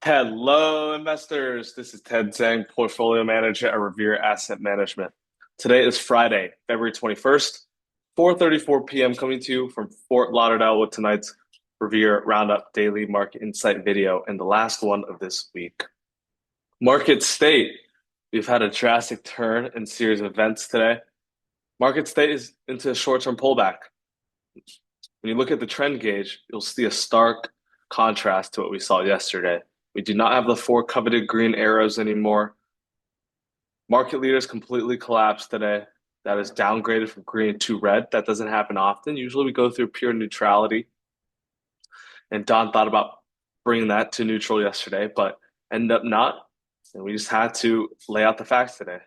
Hello, investors. This is Ted Zhang, Portfolio Manager at Revere Asset Management. Today is Friday, February 21st, 4:34 p.m. coming to you from Fort Lauderdale with tonight's Revere Roundup Daily Market Insight video and the last one of this week. Market state. We've had a drastic turn in series of events today. Market state is into a short-term pullback. When you look at the trend gauge, you'll see a stark contrast to what we saw yesterday. We do not have the four coveted green arrows anymore. Market leaders completely collapsed today. That is downgraded from green to red. That doesn't happen often. Usually we go through pure neutrality. And Don thought about bringing that to neutral yesterday, but ended up not. And we just had to lay out the facts today.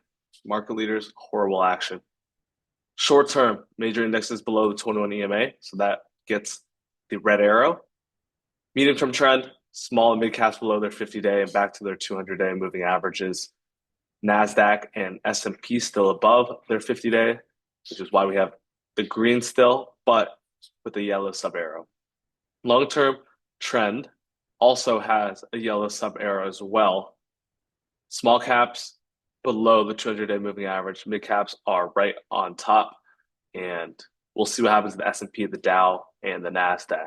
Market leaders, horrible action. Short term, major indexes below the 21 EMA. So that gets the red arrow. Medium term trend, small and mid caps below their 50-day and back to their 200-day moving averages. NASDAQ and S&P still above their 50-day, which is why we have the green still, but with a yellow sub arrow. Long-term trend also has a yellow sub arrow as well. Small caps below the 200-day moving average. Mid caps are right on top, and we'll see what happens to the S&P, the Dow, and the NASDAQ.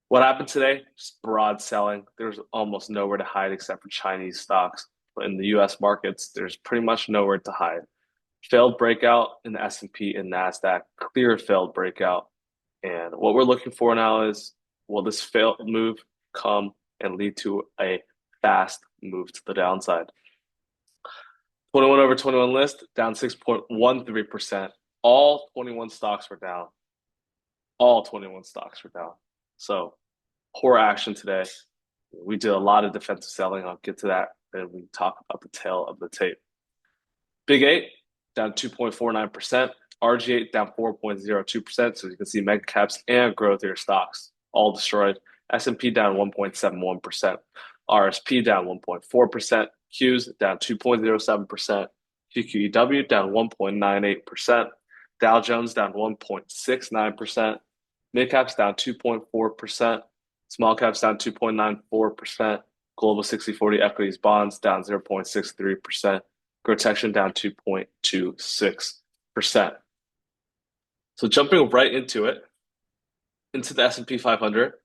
What happened today? Just broad selling. There's almost nowhere to hide except for Chinese stocks. But in the US markets, there's pretty much nowhere to hide. Failed breakout in the S&P and NASDAQ, clear failed breakout. And what we're looking for now is, will this failed move come and lead to a fast move to the downside? 21 over 21 list, down 6.13%. All 21 stocks were down. All 21 stocks were down. So poor action today. We did a lot of defensive selling. I'll get to that and we talk about the tail of the tape. Big 8 down 2.49%. RG8 down 4.02%. So you can see mega caps and growthier stocks all destroyed. S&P down 1.71%. RSP down 1.4%. Qs down 2.07%. QQEW down 1.98%. Dow Jones down 1.69%. Mid caps down 2.4%. Small caps down 2.94%. Global 60/40 equities bonds down 0.63%. GROTECTION down 2.26%. So jumping right into it, into the S&P 500,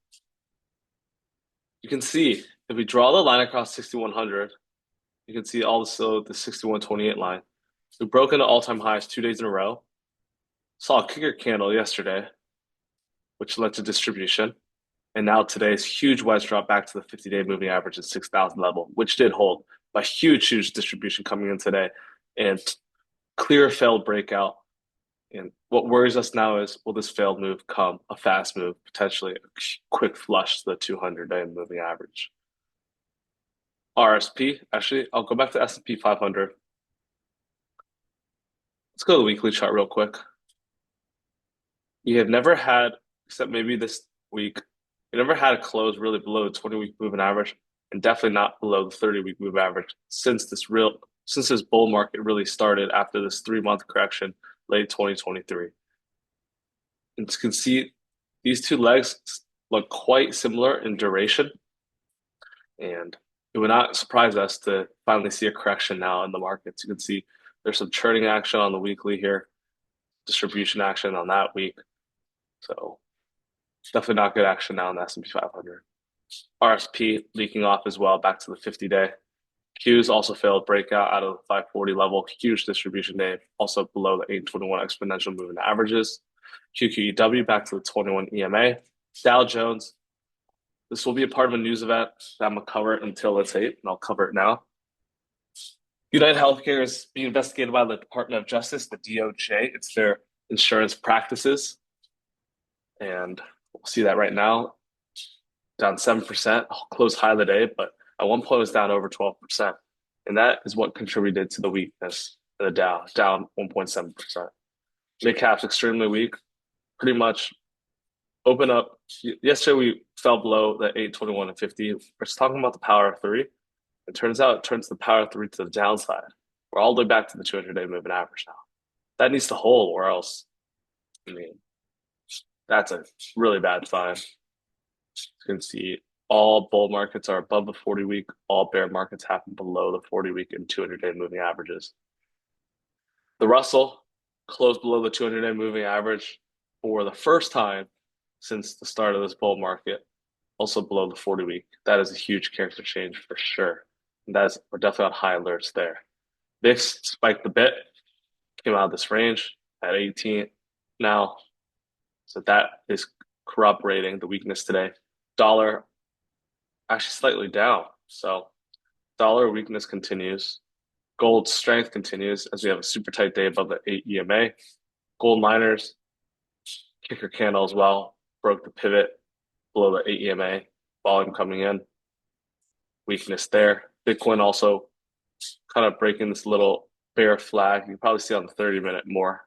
you can see if we draw the line across 6,100, you can see also the 6128 line. We broke into all-time highs 2 days in a row. Saw a kicker candle yesterday, which led to distribution. And now today's huge wedge drop back to the 50-day moving average at 6,000 level, which did hold. But huge distribution coming in today and clear failed breakout. And what worries us now is, will this failed move come a fast move, potentially a quick flush to the 200-day moving average? RSP, actually, I'll go back to S&P 500. Let's go to the weekly chart real quick. You have never had, except maybe this week, you never had a close really below the 20-week moving average, and definitely not below the 30-week moving average since this bull market really started after this 3-month correction late 2023. And you can see these two legs look quite similar in duration, and it would not surprise us to finally see a correction now in the markets. You can see there's some churning action on the weekly here, distribution action on that week. So definitely not good action now in the S&P 500. RSP leaking off as well back to the 50-day. Qs also failed breakout out of the 540 level. Huge distribution day, also below the 821 exponential moving averages. QQEW back to the 21 EMA. Dow Jones. This will be a part of a news event that I'm going to cover until it's 8, and I'll cover it now. United Healthcare is being investigated by the Department of Justice, the DOJ. It's their insurance practices. And we'll see that right now. Down 7%, closed high of the day, but at one point it was down over 12%. And that is what contributed to the weakness of the Dow, down 1.7%. Mid caps extremely weak, pretty much open up. Yesterday we fell below the 821 and 50. We're just talking about the power of three. It turns out it turns the power of three to the downside. We're all the way back to the 200-day moving average now. That needs to hold, or else, I mean, that's a really bad sign. You can see all bull markets are above the 40-week. All bear markets happen below the 40-week and 200-day moving averages. The Russell closed below the 200-day moving average for the first time since the start of this bull market, also below the 40-week. That is a huge character change for sure. And we're definitely on high alerts there. VIX spiked a bit, came out of this range at 18 now. So that is corroborating the weakness today. Dollar actually slightly down. So dollar weakness continues. Gold strength continues as we have a super tight day above the 8 EMA. Gold miners, kicker candle as well, broke the pivot below the 8 EMA. Volume coming in. Weakness there. Bitcoin also kind of breaking this little bear flag. You can probably see on the 30-minute more.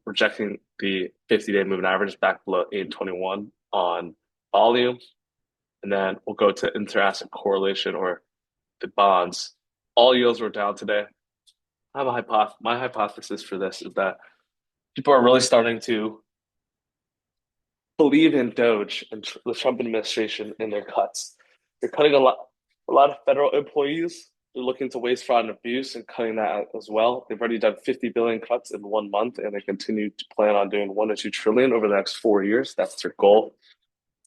Rejecting the 50-day moving average back below 821 on volume. And then we'll go to inter-asset correlation or the bonds. All yields were down today. I have my hypothesis for this is that people are really starting to believe in Doge and the Trump administration in their cuts. They're cutting a lot of federal employees. They're looking to waste, fraud, and abuse and cutting that out as well. They've already done 50 billion cuts in 1 month, and they continue to plan on doing 1 to 2 trillion over the next 4 years. That's their goal.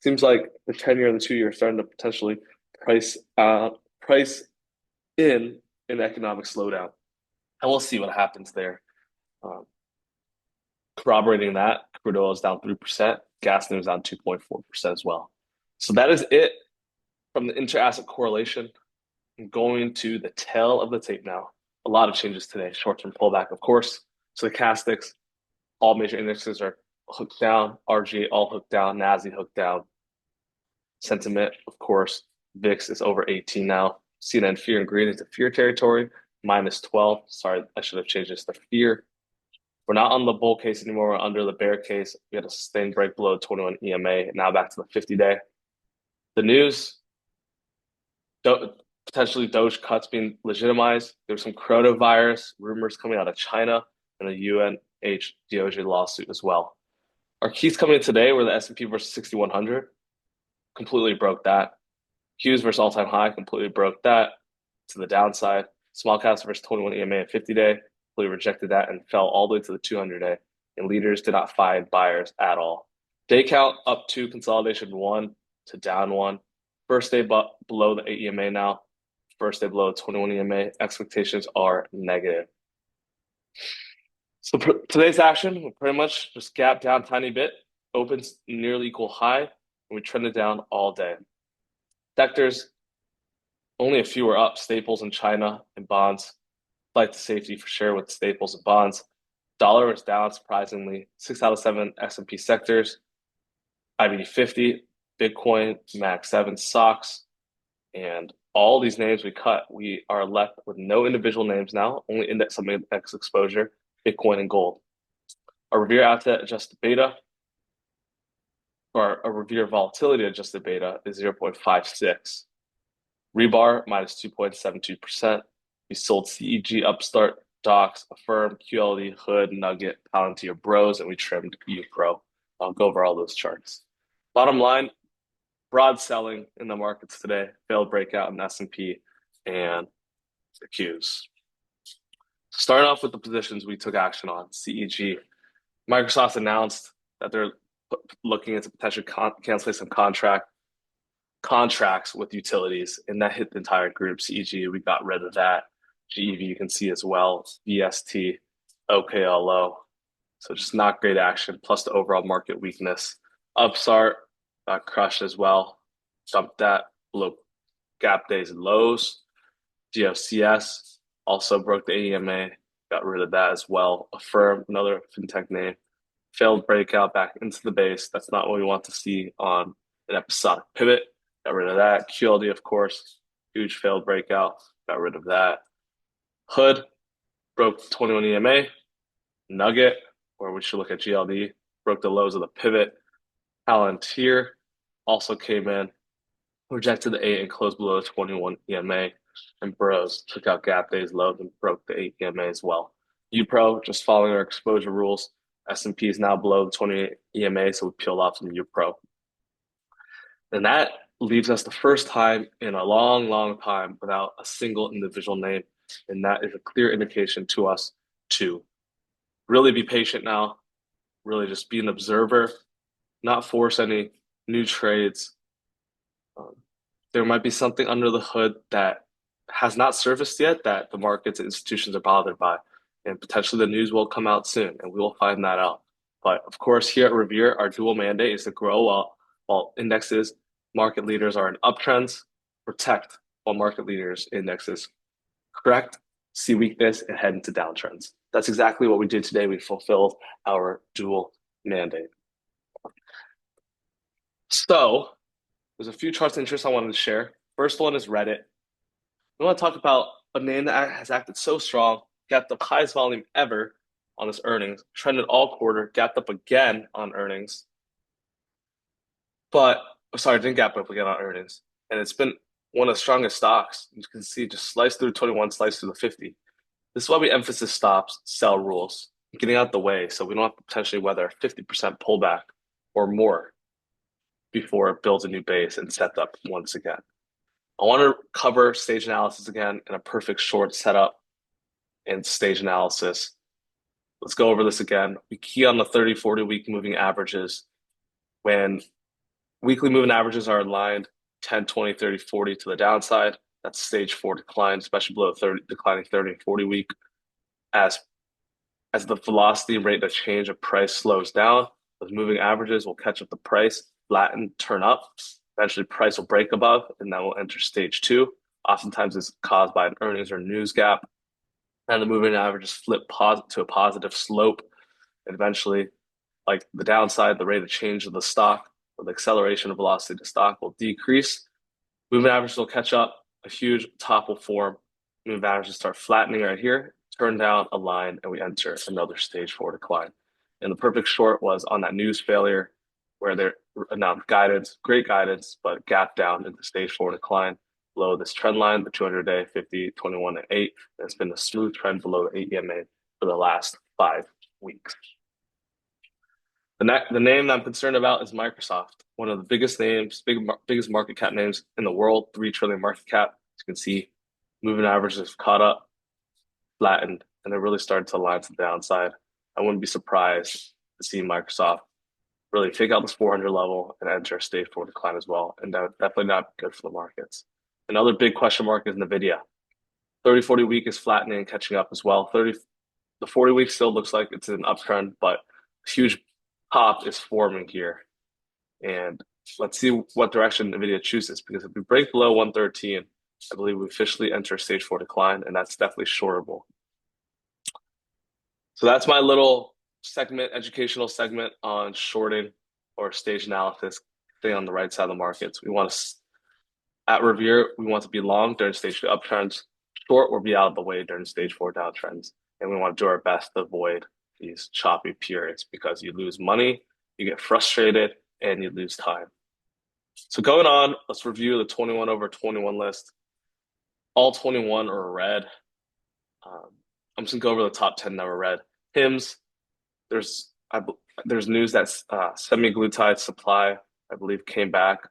Seems like the 10-year and the 2-year are starting to potentially price in an economic slowdown. And we'll see what happens there. Corroborating that, crude oil is down 3%, gas news down 2.4% as well. So that is it from the inter-asset correlation. I'm going to the tail of the tape now. A lot of changes today. Short-term pullback, of course. Stochastics, all major indexes are hooked down. RGA all hooked down. NASI hooked down. Sentiment, of course. VIX is over 18 now. CNN fear and greed into fear territory, -12. Sorry, I should have changed this to fear. We're not on the bull case anymore. We're under the bear case. We had a sustained break below 21 EMA. Now back to the 50-day. The news, potentially Doge cuts being legitimized. There's some coronavirus rumors coming out of China and the UNH DOJ lawsuit as well. Our keys coming in today were the S&P versus 6100. Completely broke that. Qs versus all-time high, completely broke that to the downside. Small caps versus 21 EMA and 50-day, completely rejected that and fell all the way to the 200-day. And leaders did not find buyers at all. Day count up 2, consolidation 1 to down 1. First day below the 8 EMA now. First day below 21 EMA. Expectations are negative. So today's action, we pretty much just gap down a tiny bit, opens nearly equal high, and we trended down all day. Sectors, only a few are up. Staples in China and bonds. Flight to safety for sure with staples and bonds. Dollar is down surprisingly. 6 out of 7 S&P sectors. IBD 50, Bitcoin, Mag 7, stocks, and all these names we cut. We are left with no individual names now, only index exposure, Bitcoin and gold. Our Revere asset adjusted beta, or a Revere volatility adjusted beta is 0.56. Rebar minus 2.72%. We sold CEG, Upstart, Docs, Affirm, QLD, Hood, Nugget, Palantir, Bros, and we trimmed UPro. I'll go over all those charts. Bottom line, broad selling in the markets today. Failed breakout in S&P and the Qs. Starting off with the positions we took action on. CEG. Microsoft announced that they're looking into potential canceling some contracts with utilities, and that hit the entire group. CEG, we got rid of that. GEV, you can see as well. VST, OKLO. So just not great action, plus the overall market weakness. Upstart got crushed as well. Dumped that below gap days and lows. GOCS also broke the AEMA, got rid of that as well. Affirm, another fintech name, failed breakout back into the base. That's not what we want to see on an episodic pivot. Got rid of that. QLD, of course, huge failed breakout. Got rid of that. Hood broke 21 EMA. Nugget, or we should look at GLD, broke the lows of the pivot. Palantir also came in, rejected the 8 and closed below the 21 EMA. And Bros took out gap days low and broke the 8 EMA as well. UPro, just following our exposure rules. S&P is now below the 20 EMA, so we peeled off some UPro. And that leaves us the first time in a long, long time without a single individual name. And that is a clear indication to us to really be patient now, really just be an observer, not force any new trades. Um, there might be something under the hood that has not surfaced yet that the markets and institutions are bothered by. And potentially the news will come out soon and we will find that out. But of course, here at Revere, our dual mandate is to grow while indexes, market leaders are in uptrends, protect while market leaders indexes correct, see weakness, and head into downtrends. That's exactly what we did today. We fulfilled our dual mandate. So there's a few charts of interest I wanted to share. First one is Reddit. We want to talk about a name that has acted so strong, gapped the highest volume ever on this earnings, trended all quarter, gapped up again on earnings. But sorry, didn't gap up again on earnings. And it's been one of the strongest stocks. You can see just slice through 21, slice through the 50. This is why we emphasize stops, sell rules, getting out the way so we don't have to potentially weather a 50% pullback or more before it builds a new base and sets up once again. I want to cover stage analysis again in a perfect short setup and stage analysis. Let's go over this again. We key on the 30, 40 week moving averages. When weekly moving averages are aligned 10, 20, 30, 40 to the downside, that's stage 4 decline, especially below 30, declining 30 and 40 week. As the velocity and rate of change of price slows down, those moving averages will catch up the price, flatten, turn up. Eventually, price will break above, and then we'll enter stage 2. Oftentimes, it's caused by an earnings or news gap, and the moving averages flip to a positive slope. And eventually, like the downside, the rate of change of the stock, or the acceleration of velocity of the stock will decrease. Moving averages will catch up. A huge top will form. Moving averages start flattening right here, turn down a line, and we enter another stage 4 decline. And the perfect short was on that news failure where they announced guidance, great guidance, but gap down into stage 4 decline below this trend line, the 200-day, 50, 21, and 8. And it's been a smooth trend below the 8 EMA for the last 5 weeks. The name that I'm concerned about is Microsoft, one of the biggest names, biggest market cap names in the world, 3 trillion market cap. As you can see, moving averages have caught up, flattened, and they're really starting to align to the downside. I wouldn't be surprised to see Microsoft really take out this 400 level and enter a stage 4 decline as well. And that's definitely not good for the markets. Another big question mark is NVIDIA. 30, 40 week is flattening and catching up as well. The 40 week still looks like it's an uptrend, but a huge pop is forming here. And let's see what direction NVIDIA chooses, because if we break below 113, I believe we officially enter stage 4 decline, and that's definitely shortable. So that's my little educational segment on shorting or stage analysis, staying on the right side of the markets. At Revere, we want to be long during stage 2 uptrends, short or be out of the way during stage 4 downtrends. And we want to do our best to avoid these choppy periods because you lose money, you get frustrated, and you lose time. So going on, let's review the 21 over 21 list. All 21 are red. I'm just gonna go over the top 10 that were red. HIMS, there's news that semi-glutide supply, I believe, came back,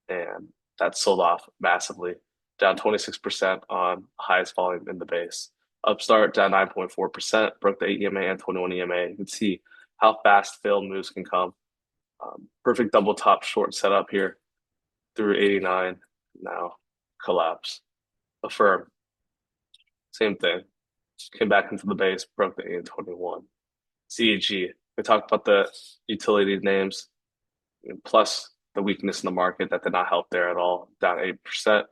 and that sold off massively, down 26% on highest volume in the base. Upstart down 9.4%, broke the 8 EMA and 21 EMA. You can see how fast failed moves can come. Perfect double top short setup here through 89, now collapse. Affirm, same thing. Came back into the base, broke the 8 and 21. CEG, we talked about the utility names, plus the weakness in the market that did not help there at all, down 8%.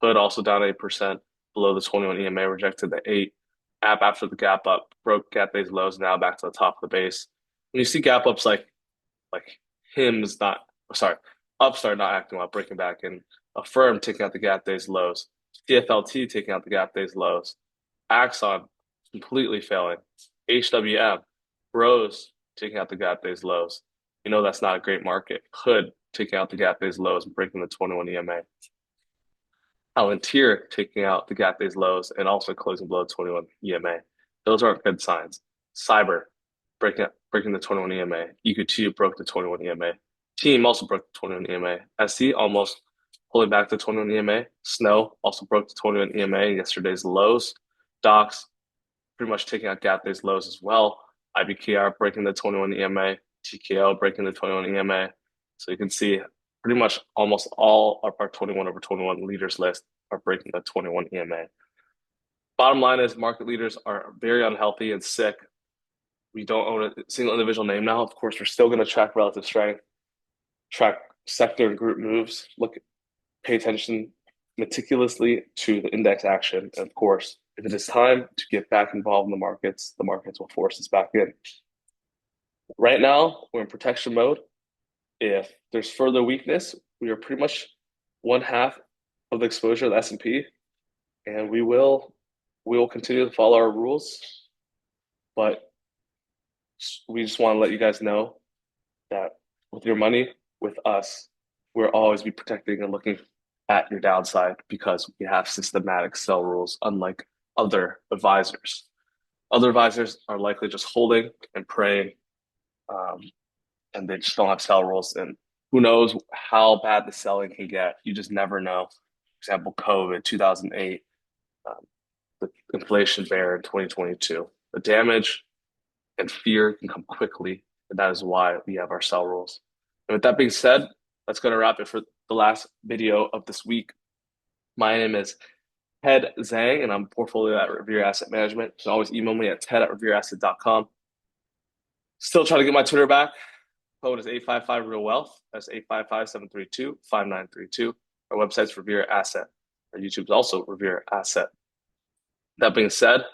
Hood also down 8%, below the 21 EMA, rejected the 8. App after the gap up, broke gap days lows, now back to the top of the base. When you see gap ups like Upstart not acting well, breaking back in, Affirm taking out the gap days lows, CFLT taking out the gap days lows, Axon completely failing, HWM, Rose taking out the gap days lows. You know that's not a great market. Hood taking out the gap days lows and breaking the 21 EMA. Palantir taking out the gap days lows and also closing below 21 EMA. Those aren't good signs. Cyber breaking the 21 EMA. EQ2 broke the 21 EMA. Team also broke the 21 EMA. SC almost pulling back the 21 EMA. Snow also broke the 21 EMA yesterday's lows. Docs pretty much taking out gap day's lows as well. IBKR breaking the 21 EMA. TKO breaking the 21 EMA. So you can see pretty much almost all of our 21 over 21 leaders list are breaking the 21 EMA. Bottom line is market leaders are very unhealthy and sick. We don't own a single individual name now. Of course, we're still going to track relative strength, track sector and group moves, pay attention meticulously to the index action. And of course, if it is time to get back involved in the markets will force us back in. Right now, we're in protection mode. If there's further weakness, we are pretty much one half of the exposure of the S&P, and we will continue to follow our rules. But we just want to let you guys know that with your money, with us, we'll always be protecting and looking at your downside because we have systematic sell rules, unlike other advisors. Other advisors are likely just holding and praying, and they just don't have sell rules. And who knows how bad the selling can get? You just never know. For example, COVID, 2008, the inflation bear in 2022. The damage and fear can come quickly, and that is why we have our sell rules. And with that being said, that's going to wrap it for the last video of this week. My name is Ted Zhang, and I'm portfolio at Revere Asset Management. You can always email me at ted@revereasset.com. Still trying to get my Twitter back. Code is 855 Real Wealth. That's 855-732-5932. Our website's Revere Asset. Our YouTube's also Revere Asset. That being said,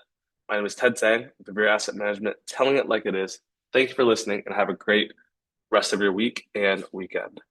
my name is Ted Zhang with Revere Asset Management, telling it like it is. Thank you for listening and have a great rest of your week and weekend.